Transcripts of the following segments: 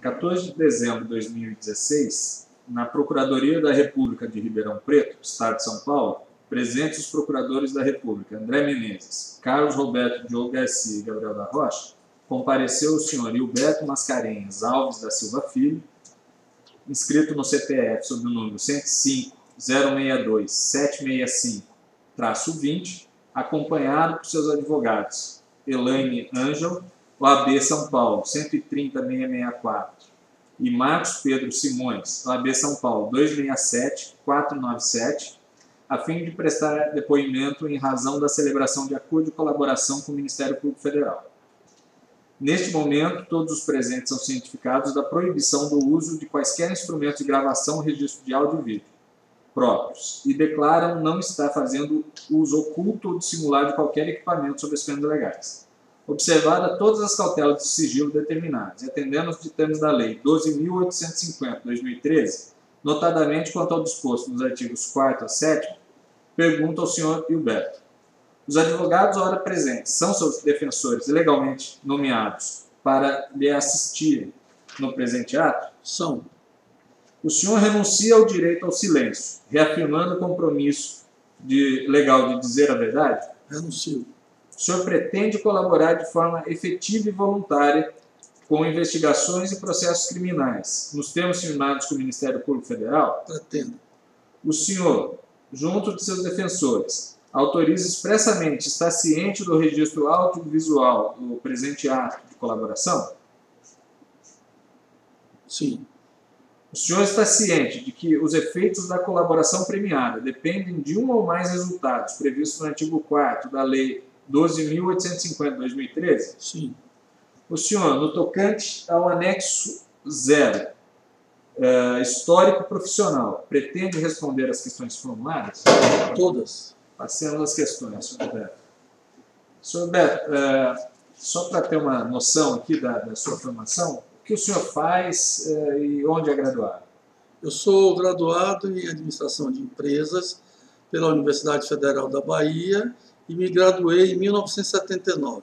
14 de dezembro de 2016, na Procuradoria da República de Ribeirão Preto, Estado de São Paulo, presentes os procuradores da República, André Menezes, Carlos Roberto Diogo Garcia e Gabriel da Rocha, compareceu o senhor Hilberto Mascarenhas Alves da Silva Filho, inscrito no CPF sob o número 105.062.765-20, acompanhado por seus advogados, Elaine Ângelo, OAB São Paulo 130.664, e Marcos Pedro Simões, OAB São Paulo 267.497, a fim de prestar depoimento em razão da celebração de acordo de colaboração com o Ministério Público Federal. Neste momento, todos os presentes são cientificados da proibição do uso de quaisquer instrumentos de gravação ou registro de áudio e vídeo próprios e declaram não estar fazendo uso oculto ou dissimulado de qualquer equipamento sob as penas legais. Observada todas as cautelas de sigilo determinadas e atendendo aos ditames da Lei 12.850/2013, notadamente quanto ao disposto nos artigos 4º a 7º, pergunto ao senhor Hilberto: os advogados ora presentes são seus defensores legalmente nomeados para lhe assistirem no presente ato? São. O senhor renuncia ao direito ao silêncio, reafirmando o compromisso legal de dizer a verdade? Renuncio. O senhor pretende colaborar de forma efetiva e voluntária com investigações e processos criminais, nos termos firmados com o Ministério Público Federal? Pretendo. O senhor, junto de seus defensores, autoriza expressamente, está ciente do registro audiovisual do presente ato de colaboração? Sim. O senhor está ciente de que os efeitos da colaboração premiada dependem de um ou mais resultados previstos no artigo 4º da Lei 12.850/2013? Sim. O senhor, no tocante ao anexo 0, histórico profissional, pretende responder às questões formuladas? Todas. Passemos às questões, senhor Roberto. Senhor Roberto, só para ter uma noção aqui da sua formação, o que o senhor faz e onde é graduado? Eu sou graduado em Administração de Empresas pela Universidade Federal da Bahia e me graduei em 1979.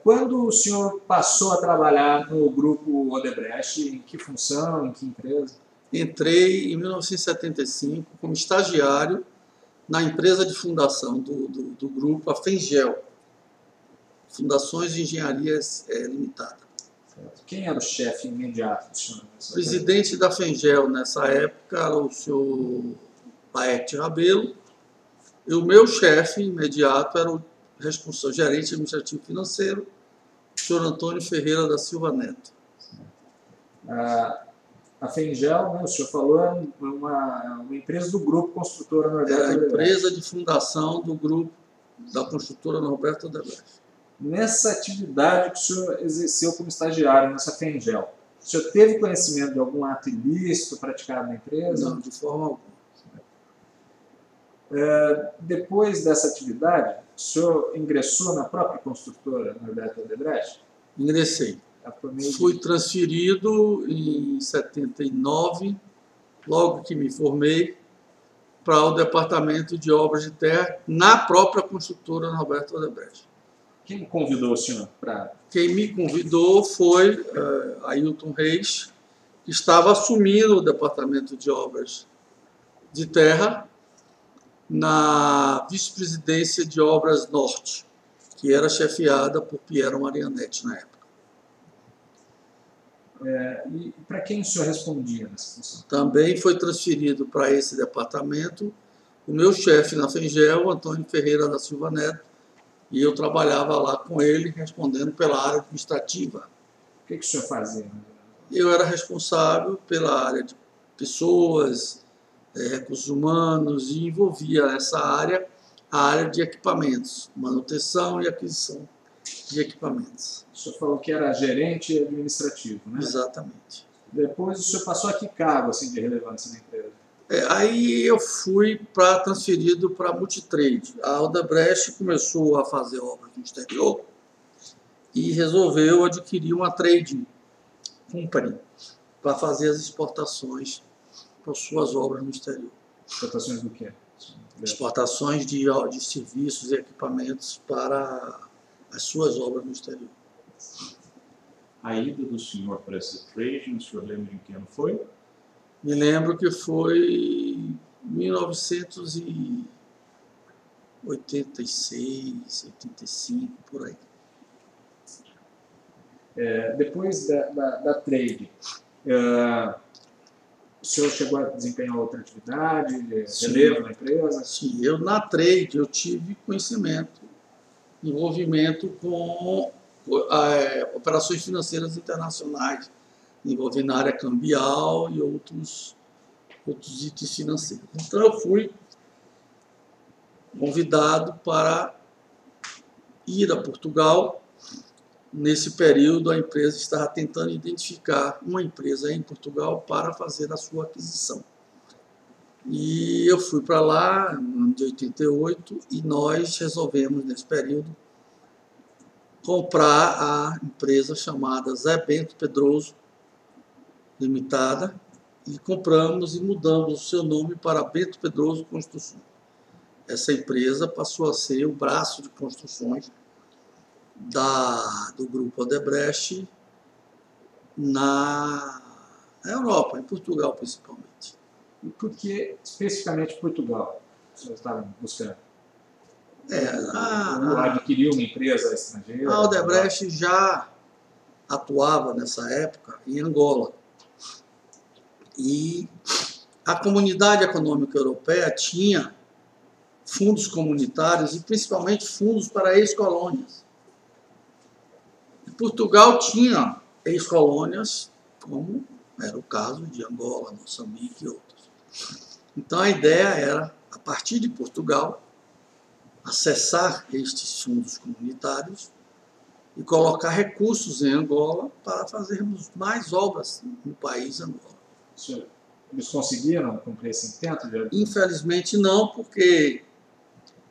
Quando o senhor passou a trabalhar no Grupo Odebrecht, em que função, em que empresa? Entrei em 1975 como estagiário na empresa de fundação do grupo, a Fengel, Fundações de Engenharia Limitada. Quem era o chefe imediato do senhor? O presidente da Fengel nessa época era o senhor Laerte Rabelo, e o meu chefe imediato era o responsável, gerente administrativo financeiro, o senhor Antônio Ferreira da Silva Neto. A Fengel, né, o senhor falou, é uma empresa do Grupo Construtora Norberto Era a Odebrecht. empresa de fundação do grupo da Construtora Norberto Odebrecht. Nessa atividade que o senhor exerceu como estagiário nessa Fengel, o senhor teve conhecimento de algum ato ilícito praticado na empresa? Não, de forma alguma. Depois dessa atividade, o senhor ingressou na própria construtora Norberto Odebrecht? Ingressei. Fui transferido em 79, logo que me formei, para o Departamento de Obras de Terra, na própria construtora Norberto Odebrecht. Quem convidou o senhor para... Quem me convidou foi Ailton Reis, que estava assumindo o Departamento de Obras de Terra na Vice-Presidência de Obras Norte, que era chefiada por Piero Marianetti na época. E para quem o senhor respondia nessa função? Também foi transferido para esse departamento o meu chefe na Fengel, Antônio Ferreira da Silva Neto, e eu trabalhava lá com ele, respondendo pela área administrativa. O que o senhor fazia? Eu era responsável pela área de pessoas, recursos humanos, e envolvia nessa área a área de equipamentos, manutenção e aquisição de equipamentos. O senhor falou que era gerente administrativo, né? Exatamente. Depois o senhor passou a que cargo assim, de relevância na empresa? Aí eu fui transferido para a Multitrade. A Odebrecht começou a fazer obras no exterior e resolveu adquirir uma trading company para fazer as exportações para suas obras no exterior. Exportações do quê? Exportações de serviços e equipamentos para as suas obras no exterior. A ida do senhor para essa trading, o senhor lembra de que ano foi? Me lembro que foi 1986, 85, por aí. Depois da trade, o senhor chegou a desempenhar outra atividade, relevo na empresa? Sim, eu na trade eu tive conhecimento, envolvimento com operações financeiras internacionais, envolvendo a área cambial e outros itens financeiros. Então eu fui convidado para ir a Portugal. Nesse período, a empresa estava tentando identificar uma empresa em Portugal para fazer a sua aquisição. E eu fui para lá, no ano de 88, e nós resolvemos, nesse período, comprar a empresa chamada Zé Bento Pedroso Limitada, e compramos e mudamos o seu nome para Bento Pedroso Construções. Essa empresa passou a ser o braço de construções do grupo Odebrecht na Europa, em Portugal principalmente. E por que especificamente Portugal? O senhor estava buscando? Adquiriu uma empresa estrangeira? A Odebrecht já atuava nessa época em Angola. E a Comunidade Econômica Europeia tinha fundos comunitários e principalmente fundos para ex-colônias. Portugal tinha ex-colônias, como era o caso de Angola, Moçambique e outros. Então a ideia era, a partir de Portugal, acessar estes fundos comunitários e colocar recursos em Angola para fazermos mais obras no país Angola. Eles conseguiram cumprir esse intento? Infelizmente não, porque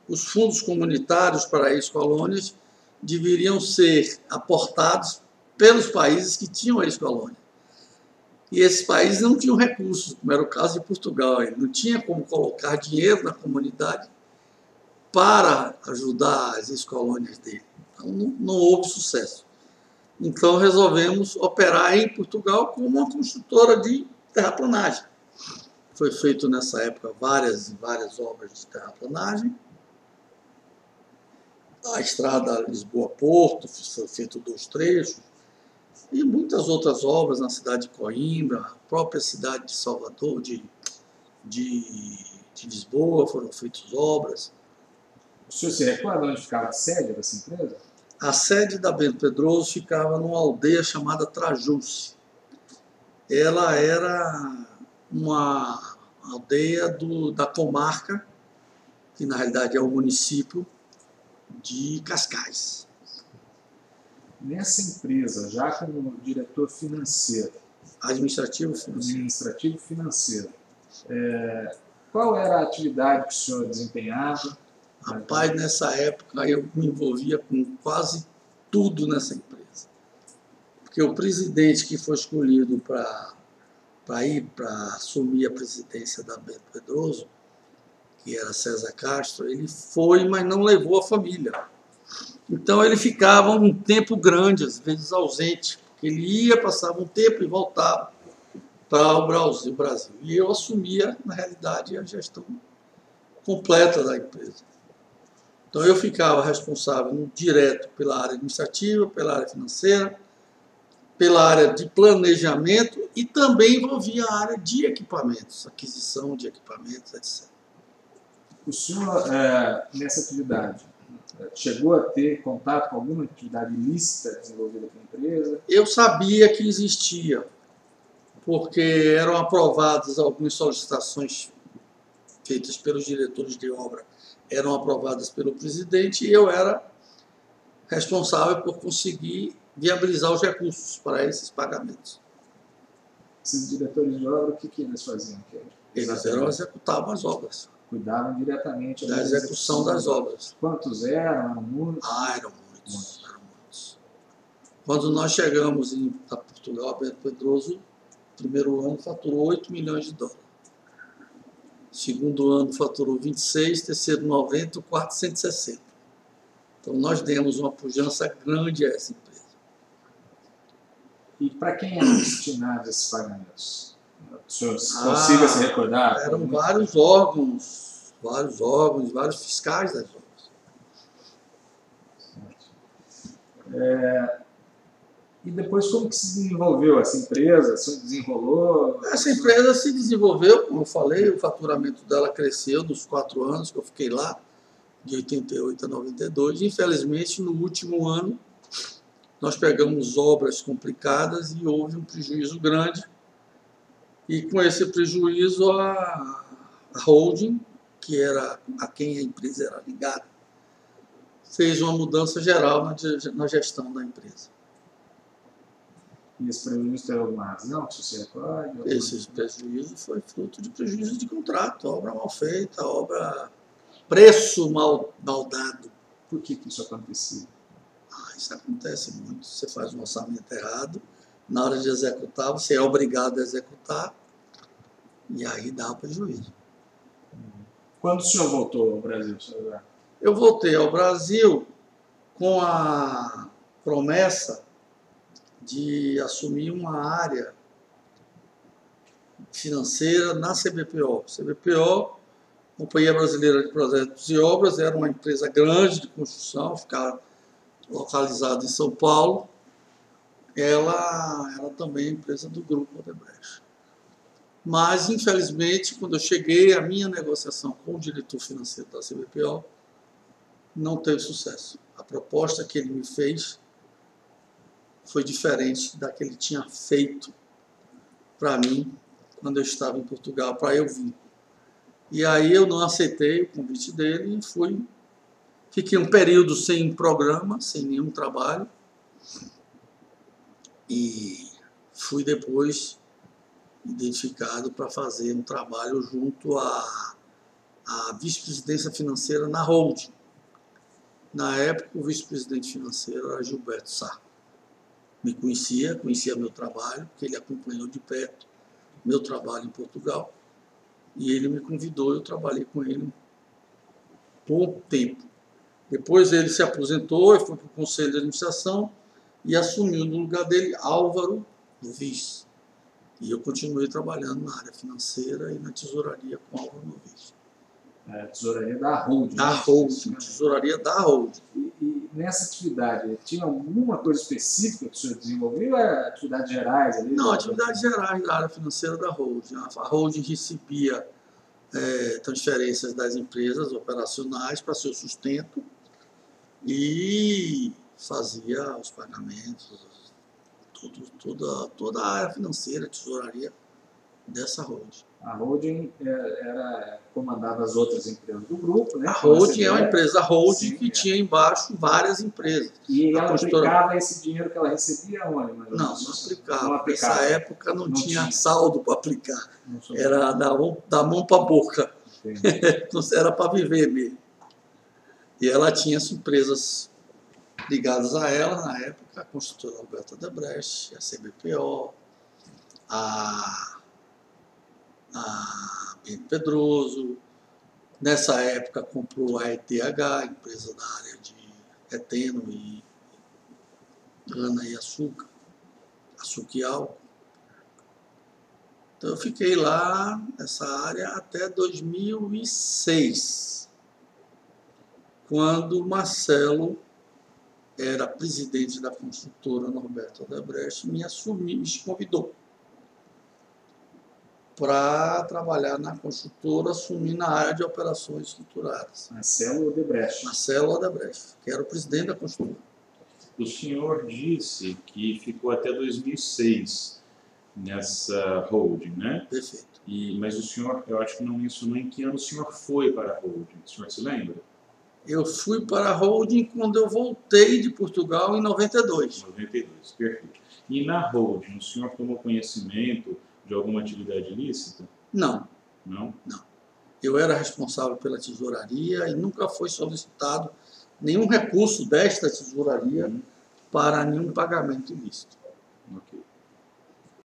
os fundos comunitários para ex-colônias deveriam ser aportados pelos países que tinham ex-colônia. E esses países não tinham recursos, como era o caso de Portugal. Ele não tinha como colocar dinheiro na comunidade para ajudar as ex-colônias dele. Então, não houve sucesso. Então, resolvemos operar em Portugal como uma construtora de terraplanagem. Foi feito nessa época várias e várias obras de terraplanagem. A estrada Lisboa-Porto, foi feito 2 trechos, e muitas outras obras na cidade de Coimbra, a própria cidade de Salvador, de Lisboa, foram feitas obras. O senhor se recorda onde ficava a sede dessa empresa? A sede da Bento Pedroso ficava numa aldeia chamada Trajúce. Ela era uma aldeia da comarca, que na realidade é o município de Cascais. Nessa empresa, já como diretor financeiro, administrativo financeiro, qual era a atividade que o senhor desempenhava? Rapaz, nessa época eu me envolvia com quase tudo nessa empresa. Porque o presidente que foi escolhido para assumir a presidência da Bento Pedroso, que era César Castro, ele foi, mas não levou a família. Então ele ficava um tempo grande, às vezes ausente, porque ele ia, passava um tempo e voltava para o Brasil. E eu assumia, na realidade, a gestão completa da empresa. Então eu ficava responsável direto pela área administrativa, pela área financeira, pela área de planejamento e também envolvia a área de equipamentos, aquisição de equipamentos, etc. O senhor, nessa atividade, chegou a ter contato com alguma atividade ilícita desenvolvida pela empresa? Eu sabia que existia, porque eram aprovadas algumas solicitações feitas pelos diretores de obra, eram aprovadas pelo presidente, e eu era responsável por conseguir viabilizar os recursos para esses pagamentos. Esses diretores de obra, o que eles faziam? Eles executavam as obras. Cuidavam diretamente da execução das obras. Quantos eram? Eram muitos? Eram muitos. Quando nós chegamos a Portugal, Bento Pedroso, o primeiro ano faturou 8 milhões de dólares. Segundo ano faturou 26, terceiro 90, quarto 160. Então nós demos uma pujança grande a essa empresa. E para quem eram destinados esses pagamentos? O senhor consiga se recordar? Eram vários órgãos, vários fiscais das obras. E depois como que se desenvolveu essa empresa? Se desenrolou? Essa empresa se desenvolveu, como eu falei, o faturamento dela cresceu nos 4 anos que eu fiquei lá, de 88 a 92. Infelizmente, no último ano, nós pegamos obras complicadas e houve um prejuízo grande. E com esse prejuízo, a holding, que era a quem a empresa era ligada, fez uma mudança geral na gestão da empresa. E esse prejuízo teve alguma razão que você recorde? Esse prejuízo foi fruto de prejuízo de contrato, obra mal feita, preço mal dado. Por que isso acontecia? Isso acontece muito. Você faz um orçamento errado, na hora de executar, você é obrigado a executar, e aí dá o prejuízo. Quando o senhor voltou ao Brasil, senhor? Eu voltei ao Brasil com a promessa de assumir uma área financeira na CBPO. CBPO, Companhia Brasileira de Projetos e Obras, era uma empresa grande de construção, ficava localizada em São Paulo. Ela era também empresa do Grupo Odebrecht. Mas, infelizmente, quando eu cheguei, a minha negociação com o diretor financeiro da CBPO não teve sucesso. A proposta que ele me fez foi diferente da que ele tinha feito para mim quando eu estava em Portugal, para eu vir. E aí eu não aceitei o convite dele e fiquei um período sem programa, sem nenhum trabalho, e fui depois identificado para fazer um trabalho junto à vice-presidência financeira na holding. Na época, o vice-presidente financeiro era Gilberto Sá. Me conhecia meu trabalho, porque ele acompanhou de perto meu trabalho em Portugal, e ele me convidou, eu trabalhei com ele por tempo. Depois ele se aposentou, foi para o Conselho de Administração e assumiu no lugar dele Álvaro Novis. E eu continuei trabalhando na área financeira e na tesouraria com Álvaro Novis. Tesouraria da holding. Da holding, tesouraria da holding. E nessa atividade, tinha alguma coisa específica que o senhor desenvolveu ou era atividades gerais? Ali? Não, atividades gerais da área financeira da holding. A holding recebia transferências das empresas operacionais para seu sustento e fazia os pagamentos, toda a área financeira, tesouraria dessa holding. A holding comandava as outras empresas do grupo, né? A holding é uma empresa holding que tinha embaixo várias empresas. E ela aplicava esse dinheiro que ela recebia onde? Não aplicava. Nessa época não tinha saldo para aplicar. Era da mão para a boca. Era para viver mesmo. E ela tinha as empresas ligadas a ela, na época, a construtora Alberto Odebrecht, a CBPO, a Bento Pedroso. Nessa época comprou a ETH, empresa da área de eteno e cana e açúcar e álcool. Então eu fiquei lá nessa área até 2006, quando o Marcelo era presidente da construtora Norberto Odebrecht, me convidou para trabalhar na construtora, assumir na área de operações estruturadas. Marcelo Odebrecht. Marcelo Odebrecht, que era o presidente da construtora. O senhor disse que ficou até 2006 nessa holding, né? Perfeito. Mas o senhor, eu acho que não mencionou em que ano o senhor foi para a holding. O senhor se lembra? Eu fui para a holding quando eu voltei de Portugal em 92. 92, perfeito. E na holding, o senhor tomou conhecimento de alguma atividade ilícita? Não. Não? Não. Eu era responsável pela tesouraria e nunca foi solicitado nenhum recurso desta tesouraria para nenhum pagamento ilícito.